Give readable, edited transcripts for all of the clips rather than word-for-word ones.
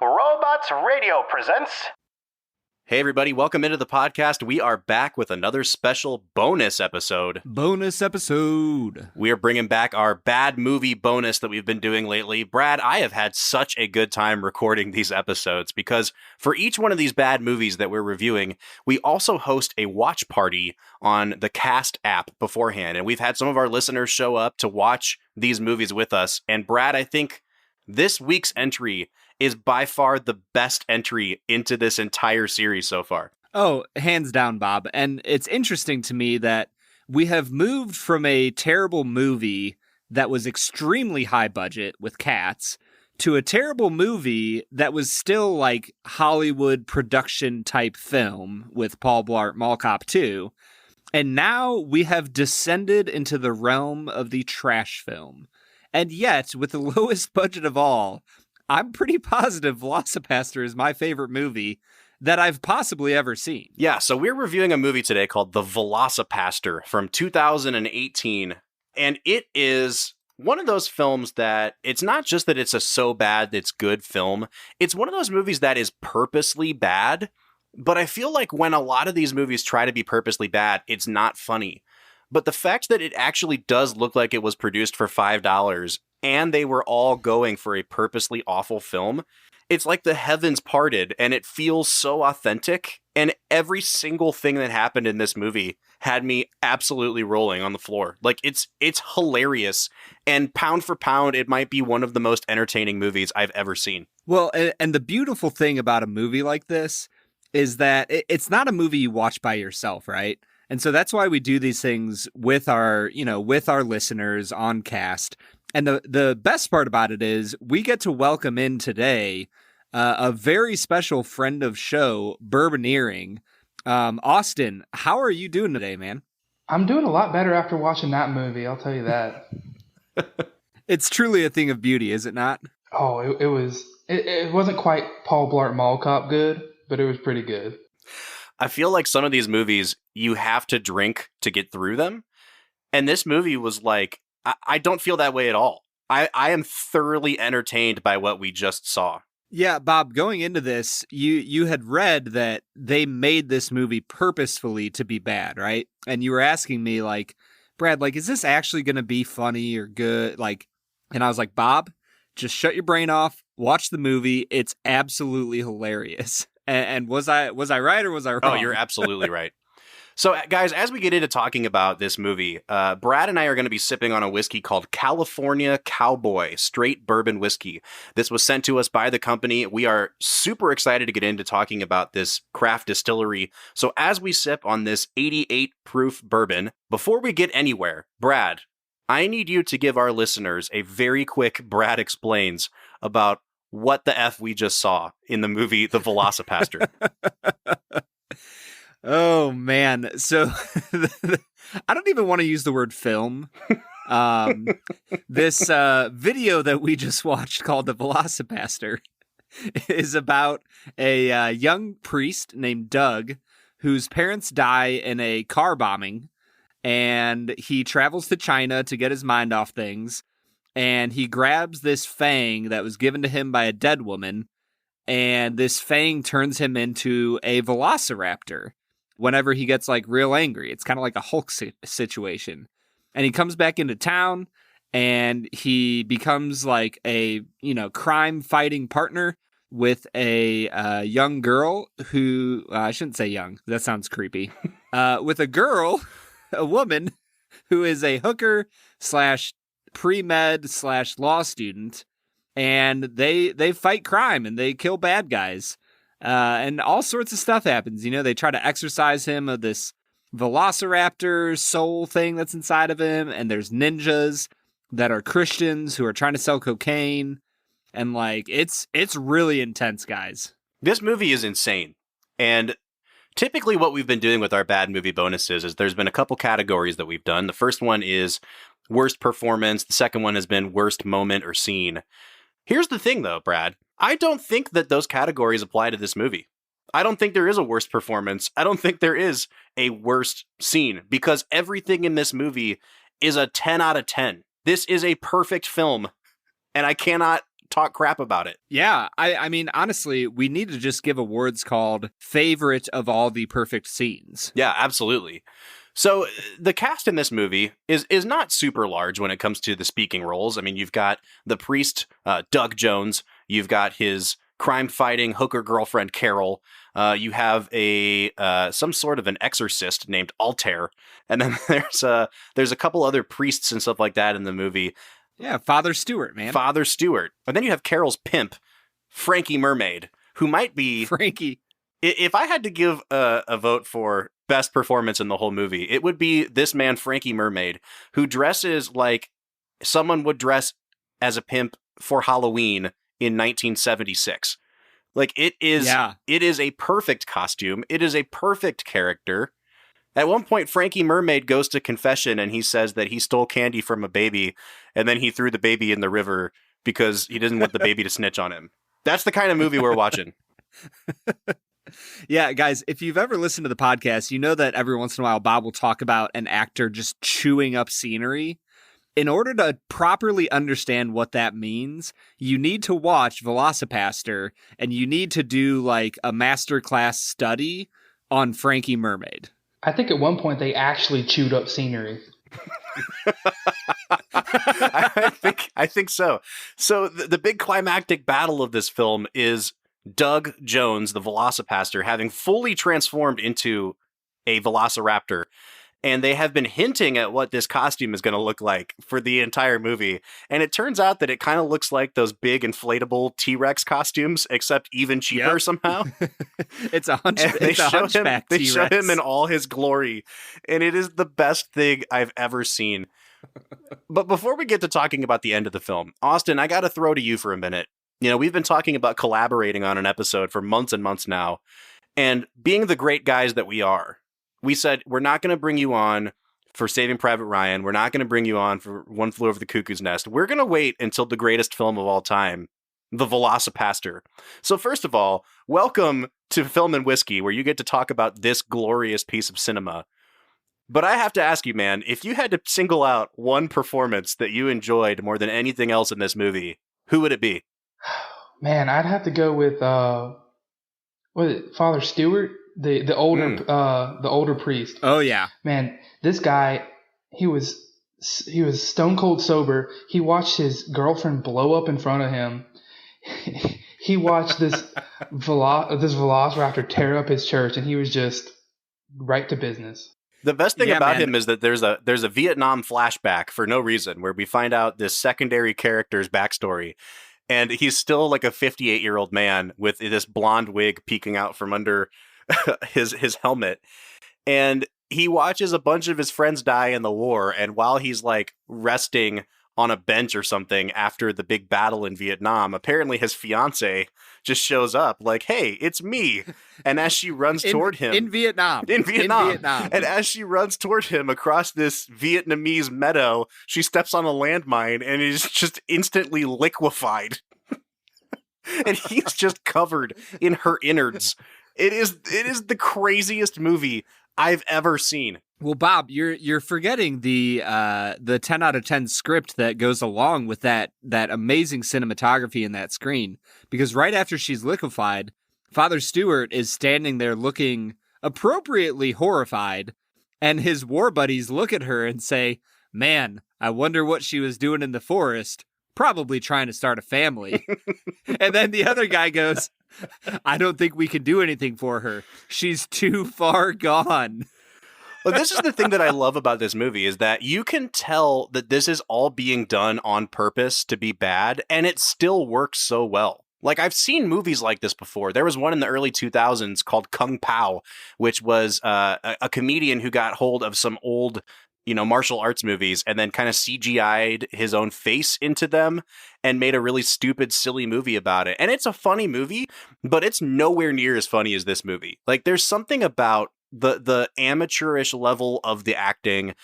Robots Radio presents... Hey everybody, welcome into the podcast. We are back with another special bonus episode. We are bringing back our bad movie bonus that we've been doing lately. Brad, I have had such a good time recording these episodes because for each one of these bad movies that we're reviewing, we also host a watch party on the Cast app beforehand. And we've had some of our listeners show up to watch these movies with us. And Brad, I think this week's entry is by far the best entry into this entire series so far. Oh, hands down, Bob. And it's interesting to me that we have moved from a terrible movie that was extremely high budget with Cats to a terrible movie that was still like Hollywood production type film with Paul Blart Mall Cop 2. And now we have descended into the realm of the trash film. And yet, with the lowest budget of all, I'm pretty positive Velocipastor is my favorite movie that I've possibly ever seen. Yeah, so we're reviewing a movie today called The Velocipastor from 2018. And it is one of those films that it's not just that it's a so bad it's good film. It's one of those movies that is purposely bad. But I feel like when a lot of these movies try to be purposely bad, it's not funny. But the fact that it actually does look like it was produced for $5 and they were all going for a purposely awful film, it's like the heavens parted and it feels so authentic. And every single thing that happened in this movie had me absolutely rolling on the floor. Like it's hilarious. And pound for pound, it might be one of the most entertaining movies I've ever seen. Well, and the beautiful thing about a movie like this is that it's not a movie you watch by yourself, right? And so that's why we do these things with our listeners on Cast. And the best part about it is we get to welcome in today a very special friend of show, Bourboneering. Austin, how are you doing today, man? I'm doing a lot better after watching that movie, I'll tell you that. It's truly a thing of beauty, is it not? Oh, it wasn't quite Paul Blart Mall Cop good, but it was pretty good. I feel like some of these movies, you have to drink to get through them. And this movie was like, I don't feel that way at all. I am thoroughly entertained by what we just saw. Yeah, Bob, going into this, you had read that they made this movie purposefully to be bad, right? And you were asking me, like, Brad, like, is this actually going to be funny or good? Like, and I was like, Bob, just shut your brain off, watch the movie. It's absolutely hilarious. And was I right or was I wrong? Oh, you're absolutely right. So, guys, as we get into talking about this movie, Brad and I are going to be sipping on a whiskey called California Cowboy Straight Bourbon Whiskey. This was sent to us by the company. We are super excited to get into talking about this craft distillery. So as we sip on this 88 proof bourbon, before we get anywhere, Brad, I need you to give our listeners a very quick Brad Explains about what the F we just saw in the movie The Velocipastor. Oh, man. So I don't even want to use the word film. This video that we just watched called The Velocipastor is about a young priest named Doug whose parents die in a car bombing, and he travels to China to get his mind off things. And he grabs this fang that was given to him by a dead woman, and this fang turns him into a velociraptor whenever he gets like real angry. It's kind of like a Hulk situation. And he comes back into town, and he becomes like a, crime fighting partner with a young girl who, I shouldn't say young, that sounds creepy, with a woman who is a hooker / pre-med / law student, and they fight crime and they kill bad guys, and all sorts of stuff happens. They try to exorcise him of this velociraptor soul thing that's inside of him, and there's ninjas that are Christians who are trying to sell cocaine, and like it's really intense, guys. This movie is insane. And typically what we've been doing with our bad movie bonuses is there's been a couple categories that we've done. The first one is worst performance. The second one has been worst moment or scene. Here's the thing, though, Brad. I don't think that those categories apply to this movie. I don't think there is a worst performance. I don't think there is a worst scene, because everything in this movie is a 10 out of 10. This is a perfect film, and I cannot talk crap about it. Yeah, I mean, honestly, we need to just give awards called favorite of all the perfect scenes. Yeah, absolutely. So the cast in this movie is not super large when it comes to the speaking roles. I mean, you've got the priest, Doug Jones. You've got his crime-fighting hooker girlfriend, Carol. You have some sort of an exorcist named Altair. And then there's a couple other priests and stuff like that in the movie. Yeah, Father Stewart, man. Father Stewart. And then you have Carol's pimp, Frankie Mermaid, who might be... Frankie. If I had to give a vote for best performance in the whole movie, it would be this man, Frankie Mermaid, who dresses like someone would dress as a pimp for Halloween in 1976. Like, it is a perfect costume. It is a perfect character. At one point, Frankie Mermaid goes to confession and he says that he stole candy from a baby and then he threw the baby in the river because he didn't want the baby to snitch on him. That's the kind of movie we're watching. Yeah, guys, if you've ever listened to the podcast, you know that every once in a while Bob will talk about an actor just chewing up scenery. In order to properly understand what that means, you need to watch Velocipastor and you need to do like a masterclass study on Frankie Mermaid. I think at one point they actually chewed up scenery. I think so. So the big climactic battle of this film is Doug Jones, the Velocipastor, having fully transformed into a velociraptor. And they have been hinting at what this costume is going to look like for the entire movie. And it turns out that it kind of looks like those big inflatable T-Rex costumes, except even cheaper somehow. It's a hunchback T-Rex. They show him in all his glory. And it is the best thing I've ever seen. But before we get to talking about the end of the film, Austin, I got to throw to you for a minute. You know, we've been talking about collaborating on an episode for months and months now. And being the great guys that we are, we said, we're not going to bring you on for Saving Private Ryan. We're not going to bring you on for One Flew Over the Cuckoo's Nest. We're going to wait until the greatest film of all time, The Velocipastor. So first of all, welcome to Film and Whiskey, where you get to talk about this glorious piece of cinema. But I have to ask you, man, if you had to single out one performance that you enjoyed more than anything else in this movie, who would it be? Man, I'd have to go with Father Stewart, the older priest. Oh yeah, man, this guy, he was stone cold sober. He watched his girlfriend blow up in front of him. He watched this velociraptor tear up his church, and he was just right to business. The best thing about him is that there's a Vietnam flashback for no reason, where we find out this secondary character's backstory. And he's still like a 58-year-old man with this blonde wig peeking out from under his helmet. And he watches a bunch of his friends die in the war. And while he's like resting on a bench or something after the big battle in Vietnam, apparently his fiance just shows up like, hey, it's me. And as she runs toward him in Vietnam. And as she runs toward him across this Vietnamese meadow, she steps on a landmine and is just instantly liquefied. And he's just covered in her innards. It is the craziest movie I've ever seen. Well, Bob, you're forgetting the 10 out of 10 script that goes along with that amazing cinematography in that screen. Because right after she's liquefied, Father Stewart is standing there looking appropriately horrified, and his war buddies look at her and say, "Man, I wonder what she was doing in the forest. Probably trying to start a family." And then the other guy goes, "I don't think we can do anything for her. She's too far gone." Well, this is the thing that I love about this movie is that you can tell that this is all being done on purpose to be bad, and it still works so well. Like, I've seen movies like this before. There was one in the early 2000s called Kung Pao, which was a comedian who got hold of some old, martial arts movies and then kind of CGI'd his own face into them and made a really stupid, silly movie about it. And it's a funny movie, but it's nowhere near as funny as this movie. Like, there's something about the amateurish level of the acting,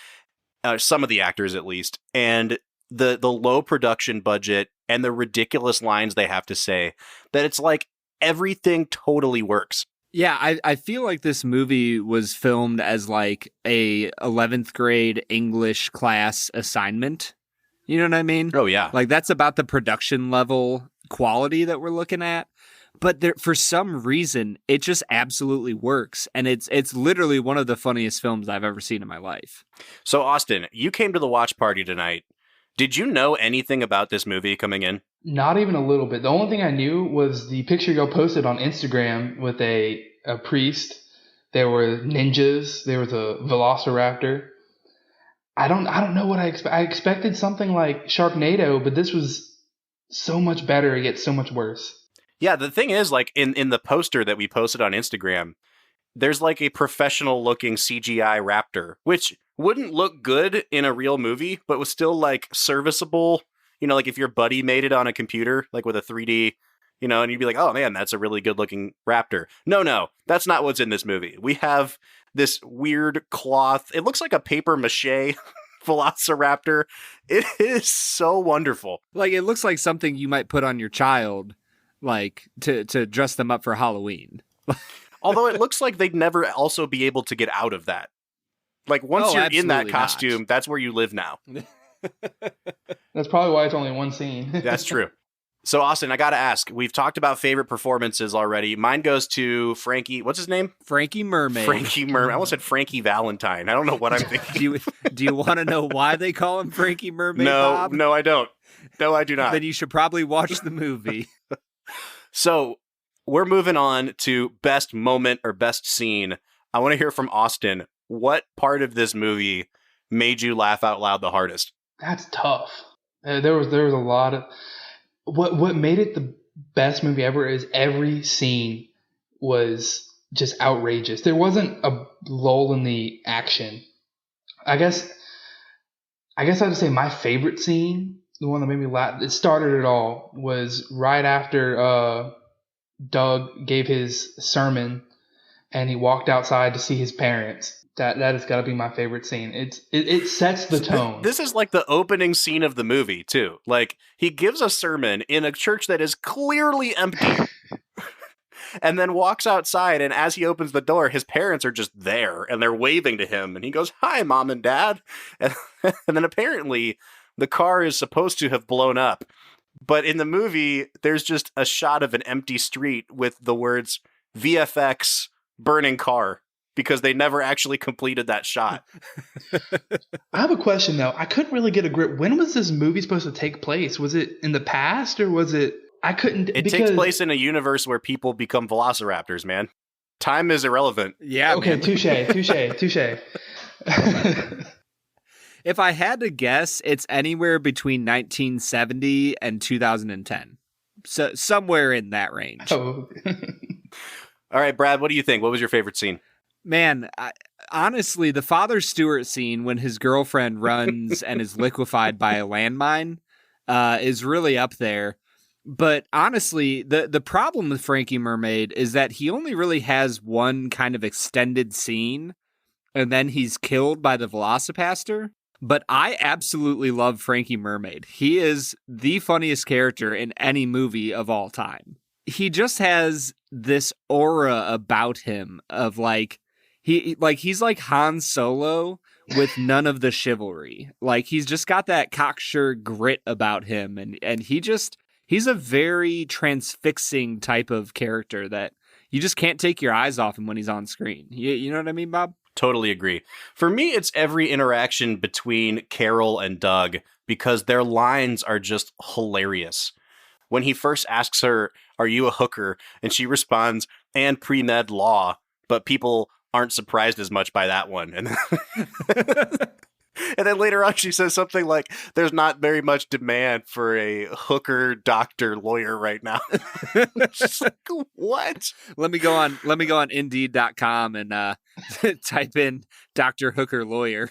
some of the actors at least, and the low production budget and the ridiculous lines they have to say, that it's like everything totally works. Yeah, I feel like this movie was filmed as like a 11th grade English class assignment. You know what I mean? Oh, yeah. Like, that's about the production level quality that we're looking at. But for some reason, it just absolutely works. And it's literally one of the funniest films I've ever seen in my life. So, Austin, you came to the watch party tonight. Did you know anything about this movie coming in? Not even a little bit. The only thing I knew was the picture y'all posted on Instagram with a priest. There were ninjas. There was a velociraptor. I don't know what I expect. I expected something like Sharknado, but this was so much better, yet so much worse. Yeah, the thing is, like, in the poster that we posted on Instagram, there's like a professional looking CGI raptor, which wouldn't look good in a real movie, but was still like serviceable. You know, like if your buddy made it on a computer, like with a 3D, you know, and you'd be like, oh man, that's a really good looking raptor. No, that's not what's in this movie. We have this weird cloth. It looks like a paper mache velociraptor. It is so wonderful. Like, it looks like something you might put on your child, like to dress them up for Halloween. Although it looks like they'd never also be able to get out of that. Like, once you're in that costume, not. That's where you live now. That's probably why it's only one scene. That's true. So, Austin, I got to ask, we've talked about favorite performances already. Mine goes to Frankie. What's his name? Frankie Mermaid. Frankie Mermaid. I almost said Frankie Valentine. I don't know what I'm thinking. Do you want to know why they call him Frankie Mermaid, No, Bob? No, I don't. No, I do not. Then you should probably watch the movie. So, we're moving on to best moment or best scene. I want to hear from Austin. What part of this movie made you laugh out loud the hardest? That's tough. There was a lot of what made it the best movie ever is every scene was just outrageous. There wasn't a lull in the action. I guess I'd say my favorite scene, the one that made me laugh, it started it all, was right after Doug gave his sermon and he walked outside to see his parents. That has got to be my favorite scene. It sets the tone. This is like the opening scene of the movie, too. Like, he gives a sermon in a church that is clearly empty and then walks outside, and as he opens the door, his parents are just there, and they're waving to him, and he goes, "Hi, Mom and Dad." And then apparently the car is supposed to have blown up. But in the movie, there's just a shot of an empty street with the words VFX burning car, because they never actually completed that shot. I have a question, though. I couldn't really get a grip. When was this movie supposed to take place? Was it in the past, or was it... I couldn't... It takes place in a universe where people become velociraptors, man. Time is irrelevant. Yeah, okay, man. touche. If I had to guess, it's anywhere between 1970 and 2010. So somewhere in that range. Oh. All right, Brad, what do you think? What was your favorite scene? Man, honestly, the Father Stewart scene when his girlfriend runs and is liquefied by a landmine is really up there. But honestly, the problem with Frankie Mermaid is that he only really has one kind of extended scene, and then he's killed by the Velocipastor. But I absolutely love Frankie Mermaid. He is the funniest character in any movie of all time. He just has this aura about him of he's like Han Solo with none of the chivalry. Like, he's just got that cocksure grit about him, and he's a very transfixing type of character that you just can't take your eyes off him when he's on screen. You know what I mean, Bob? Totally agree. For me, it's every interaction between Carol and Doug, because their lines are just hilarious. When he first asks her, "Are you a hooker?" and she responds, "And pre-med law," but people aren't surprised as much by that one. And then later on, she says something like, "There's not very much demand for a hooker doctor lawyer right now." Just like, what? Let me go on Indeed.com and type in Dr. Hooker lawyer.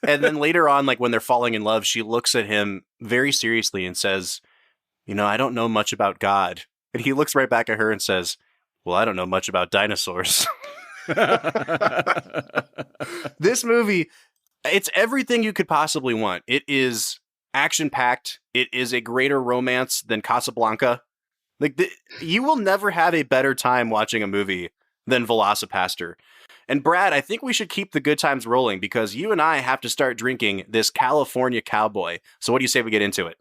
And then later on, like when they're falling in love, she looks at him very seriously and says, "I don't know much about God." And he looks right back at her and says, "Well, I don't know much about dinosaurs." This movie, it's everything you could possibly want. It is action-packed. It is a greater romance than Casablanca. You will never have a better time watching a movie than Velocipastor. And Brad, I think we should keep the good times rolling, because you and I have to start drinking this California Cowboy. So what do you say we get into it?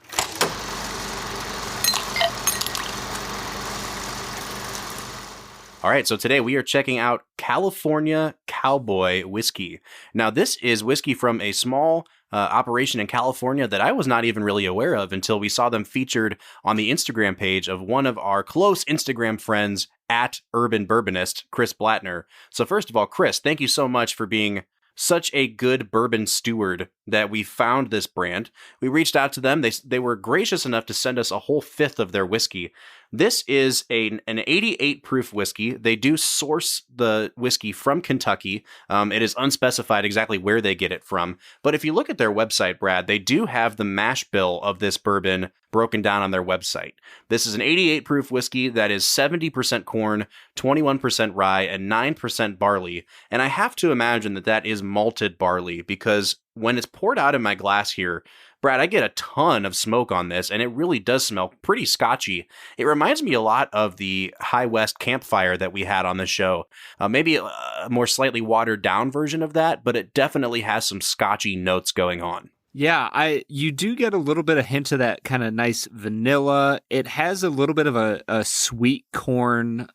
All right, so today we are checking out California Cowboy Whiskey. Now, this is whiskey from a small operation in California that I was not even really aware of until we saw them featured on the Instagram page of one of our close Instagram friends at Urban Bourbonist, Chris Blattner. So first of all, Chris, thank you so much for being such a good bourbon steward that we found this brand. We reached out to them. They were gracious enough to send us a whole fifth of their whiskey. This is an 88 proof whiskey. They do source the whiskey from Kentucky. It is unspecified exactly where they get it from. But if you look at their website, Brad, they do have the mash bill of this bourbon broken down on their website. This is an 88 proof whiskey that is 70% corn, 21% rye, and 9% barley. And I have to imagine that that is malted barley because when it's poured out in my glass here, Brad, I get a ton of smoke on this, and it really does smell pretty scotchy. It reminds me a lot of the High West campfire that we had on the show. Maybe a more slightly watered down version of that, but it definitely has some scotchy notes going on. Yeah, you do get a little bit of hint of that kind of nice vanilla. It has a little bit of a sweet corn,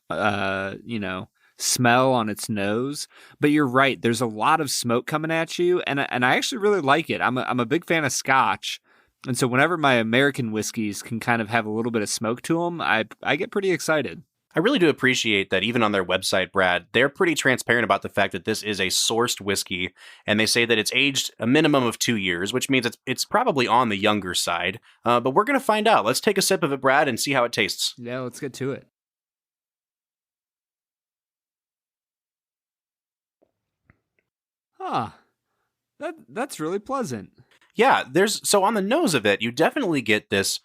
smell on its nose, but you're right. There's a lot of smoke coming at you, and I actually really like it. I'm a big fan of Scotch, and so whenever my American whiskeys can kind of have a little bit of smoke to them, I get pretty excited. I really do appreciate that even on their website, Brad, they're pretty transparent about the fact that this is a sourced whiskey, and they say that it's aged a minimum of 2 years, which means it's probably on the younger side. But we're going to find out. Let's take a sip of it, Brad, and see how it tastes. Yeah, let's get to it. Huh. That's really pleasant. Yeah, so on the nose of it, you definitely get this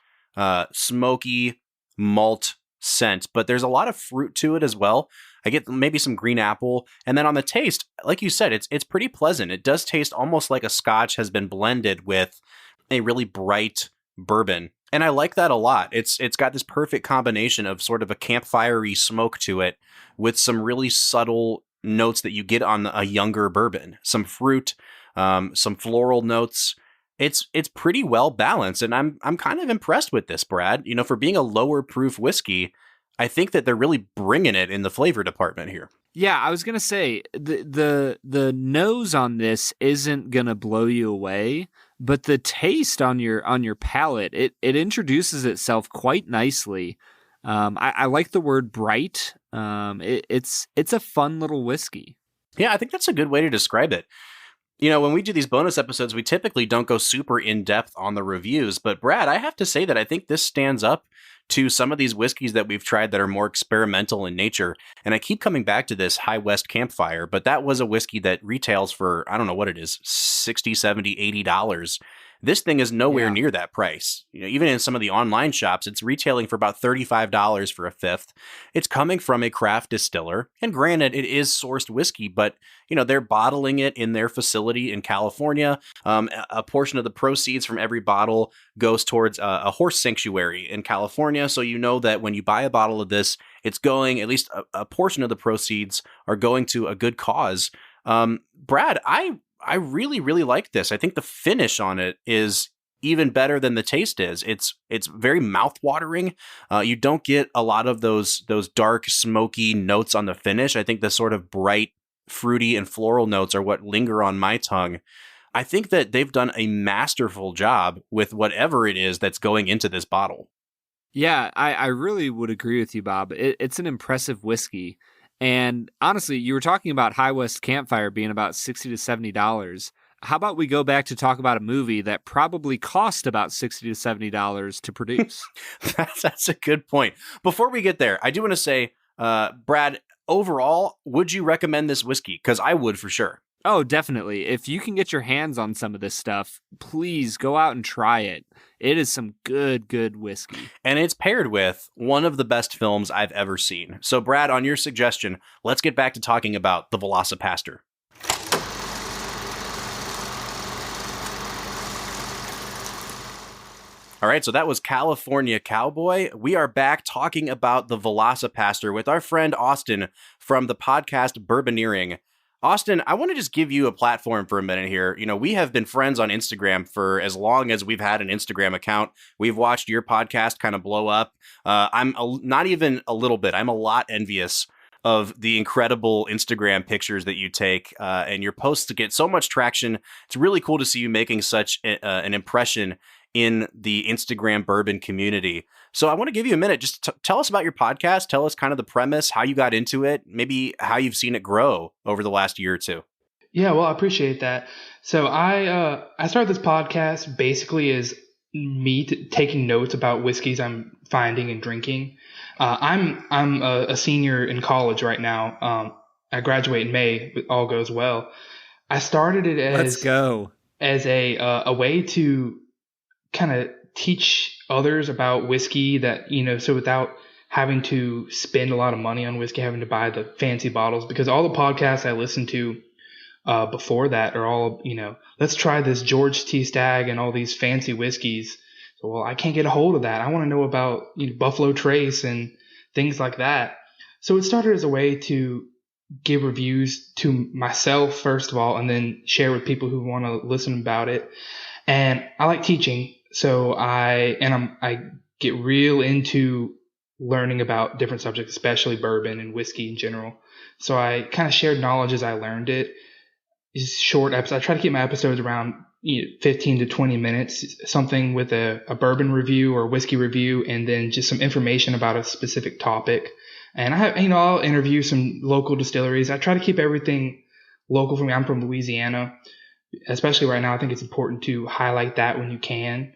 smoky malt scent, but there's a lot of fruit to it as well. I get maybe some green apple, and then on the taste, like you said, it's pretty pleasant. It does taste almost like a Scotch has been blended with a really bright bourbon, and I like that a lot. It's got this perfect combination of sort of a campfire-y smoke to it with some really subtle notes that you get on a younger bourbon, some fruit, some floral notes. It's pretty well balanced, and I'm kind of impressed with this, Brad. You know, for being a lower proof whiskey, I think that they're really bringing it in the flavor department here. Yeah, I was gonna say the nose on this isn't gonna blow you away, but the taste on your palate, it introduces itself quite nicely. I like the word bright. It's a fun little whiskey. Yeah, I think that's a good way to describe it. You know, when we do these bonus episodes, we typically don't go super in-depth on the reviews, but Brad, I have to say that I think this stands up to some of these whiskeys that we've tried that are more experimental in nature. And I keep coming back to this High West Campfire, but that was a whiskey that retails for, I don't know what it is, $60, $70, $80. This thing is nowhere near that price. You know, even in some of the online shops, it's retailing for about $35 for a fifth. It's coming from a craft distiller. And granted, it is sourced whiskey, but, you know, they're bottling it in their facility in California. A portion of the proceeds from every bottle goes towards a horse sanctuary in California. So you know that when you buy a bottle of this, it's going, at least a portion of the proceeds are going to a good cause. Brad, I really, really like this. I think the finish on it is even better than the taste is. It's very mouth-watering. You don't get a lot of those dark, smoky notes on the finish. I think the sort of bright, fruity, and floral notes are what linger on my tongue. I think that they've done a masterful job with whatever it is that's going into this bottle. Yeah, I really would agree with you, Bob. It's an impressive whiskey. And honestly, you were talking about High West Campfire being about $60 to $70. How about we go back to talk about a movie that probably cost about $60 to $70 to produce? That's a good point. Before we get there, I do want to say, Brad, overall, would you recommend this whiskey? Because I would for sure. Oh, definitely. If you can get your hands on some of this stuff, please go out and try it. It is some good whiskey. And it's paired with one of the best films I've ever seen. So, Brad, on your suggestion, let's get back to talking about The Velocipastor. All right, so that was California Cowboy. We are back talking about The Velocipastor with our friend Austin from the podcast Bourboneering. Austin, I want to just give you a platform for a minute here. You know, we have been friends on Instagram for as long as we've had an Instagram account. We've watched your podcast kind of blow up. Not even a little bit. I'm a lot envious of the incredible Instagram pictures that you take, and your posts get so much traction. It's really cool to see you making such an impression in the Instagram bourbon community. So I want to give you a minute. Just tell us about your podcast. Tell us kind of the premise, how you got into it, maybe how you've seen it grow over the last year or two. Yeah, well, I appreciate that. So I started this podcast basically as me taking notes about whiskeys I'm finding and drinking. I'm a senior in college right now. I graduate in May, if all goes well. I started it as a way to kind of teach others about whiskey that, so without having to spend a lot of money on whiskey, having to buy the fancy bottles, because all the podcasts I listened to before that are all, let's try this George T. Stagg and all these fancy whiskeys. So, well, I can't get a hold of that. I want to know about Buffalo Trace and things like that. So it started as a way to give reviews to myself, first of all, and then share with people who want to listen about it. And I like teaching. So I get real into learning about different subjects, especially bourbon and whiskey in general. So I kind of shared knowledge as I learned it. It's short episodes. I try to keep my episodes around 15 to 20 minutes, something with a bourbon review or whiskey review, and then just some information about a specific topic. And I'll interview some local distilleries. I try to keep everything local for me. I'm from Louisiana, especially right now. I think it's important to highlight that when you can.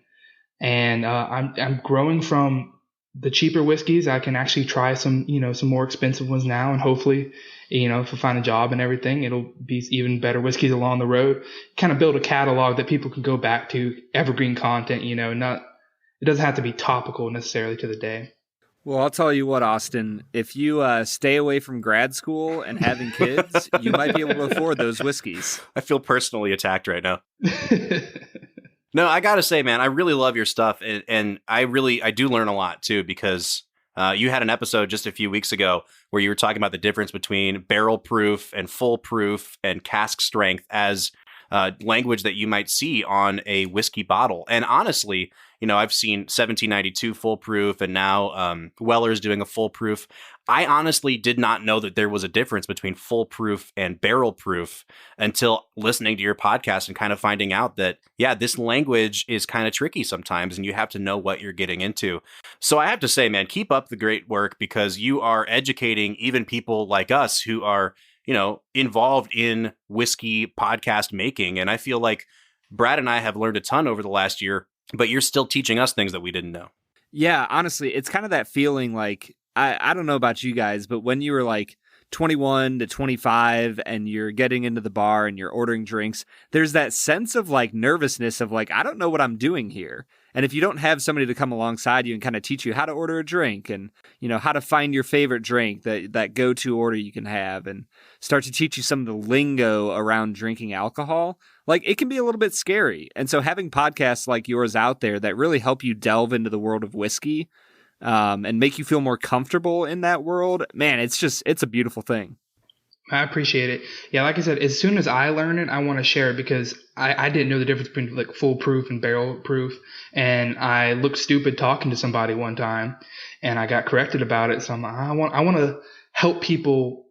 And I'm growing from the cheaper whiskeys. I can actually try some more expensive ones now, and hopefully, if I find a job and everything, it'll be even better whiskeys along the road. Kind of build a catalog that people can go back to, evergreen content. It doesn't have to be topical necessarily to the day. Well, I'll tell you what, Austin, if you stay away from grad school and having kids, you might be able to afford those whiskeys. I feel personally attacked right now. No, I got to say, man, I really love your stuff. And I do learn a lot, too, because you had an episode just a few weeks ago where you were talking about the difference between barrel proof and full proof and cask strength as language that you might see on a whiskey bottle. And honestly, I've seen 1792 full proof, and now Weller's doing a full proof. I honestly did not know that there was a difference between full proof and barrel proof until listening to your podcast and kind of finding out that, yeah, this language is kind of tricky sometimes, and you have to know what you're getting into. So I have to say, man, keep up the great work, because you are educating even people like us who are, involved in whiskey podcast making. And I feel like Brad and I have learned a ton over the last year, but you're still teaching us things that we didn't know. Yeah, honestly, it's kind of that feeling like, I don't know about you guys, but when you were like 21 to 25 and you're getting into the bar and you're ordering drinks, there's that sense of like nervousness of like, I don't know what I'm doing here. And if you don't have somebody to come alongside you and kind of teach you how to order a drink and, how to find your favorite drink, that go-to order you can have, and start to teach you some of the lingo around drinking alcohol, like it can be a little bit scary. And so having podcasts like yours out there that really help you delve into the world of whiskey, and make you feel more comfortable in that world, man, it's a beautiful thing. I appreciate it. Yeah, like I said, as soon as I learn it, I want to share it, because I didn't know the difference between like full proof and barrel proof. And I looked stupid talking to somebody one time, and I got corrected about it. So I want to help people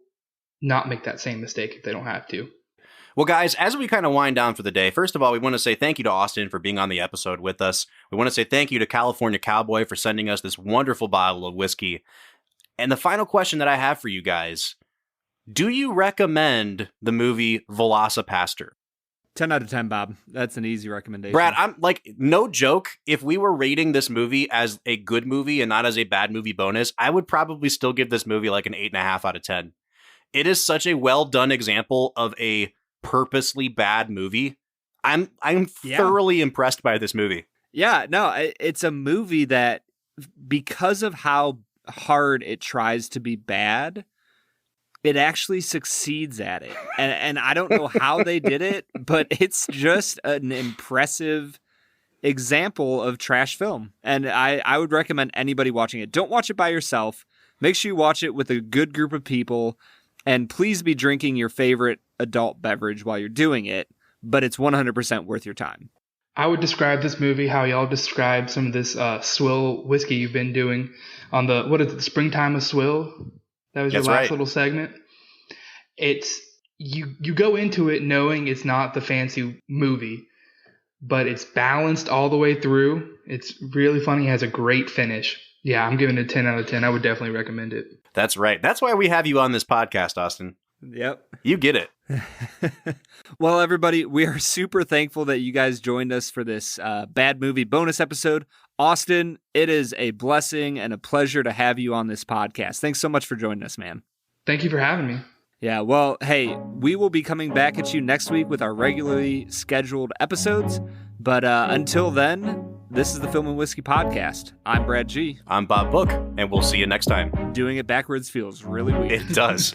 not make that same mistake if they don't have to. Well, guys, as we kind of wind down for the day, first of all, we want to say thank you to Austin for being on the episode with us. We want to say thank you to California Cowboy for sending us this wonderful bottle of whiskey. And the final question that I have for you guys, do you recommend the movie Velocipastor? 10 out of 10, Bob. That's an easy recommendation. Brad, I'm like, no joke. If we were rating this movie as a good movie and not as a bad movie bonus, I would probably still give this movie like an 8.5 out of 10. It is such a well done example of a purposely bad movie. I'm thoroughly impressed by this movie. Yeah, no, it's a movie that, because of how hard it tries to be bad, it actually succeeds at it. And I don't know how they did it, but it's just an impressive example of trash film. And I would recommend anybody watching it. Don't watch it by yourself. Make sure you watch it with a good group of people. And please be drinking your favorite adult beverage while you're doing it, but it's 100% worth your time. I would describe this movie how y'all describe some of this swill whiskey you've been doing on the springtime of swill? That was your That's last right. little segment. It's you go into it knowing it's not the fancy movie, but it's balanced all the way through. It's really funny. It has a great finish. Yeah, I'm giving it a 10 out of 10. I would definitely recommend it. That's right. That's why we have you on this podcast, Austin. Yep. You get it. Well, everybody, we are super thankful that you guys joined us for this bad movie bonus episode. Austin, it is a blessing and a pleasure to have you on this podcast. Thanks so much for joining us, man. Thank you for having me. Yeah, well, hey, we will be coming back at you next week with our regularly scheduled episodes. But until then, this is the Film and Whiskey Podcast. I'm Brad G. I'm Bob Book, and we'll see you next time. Doing it backwards feels really weird. It does.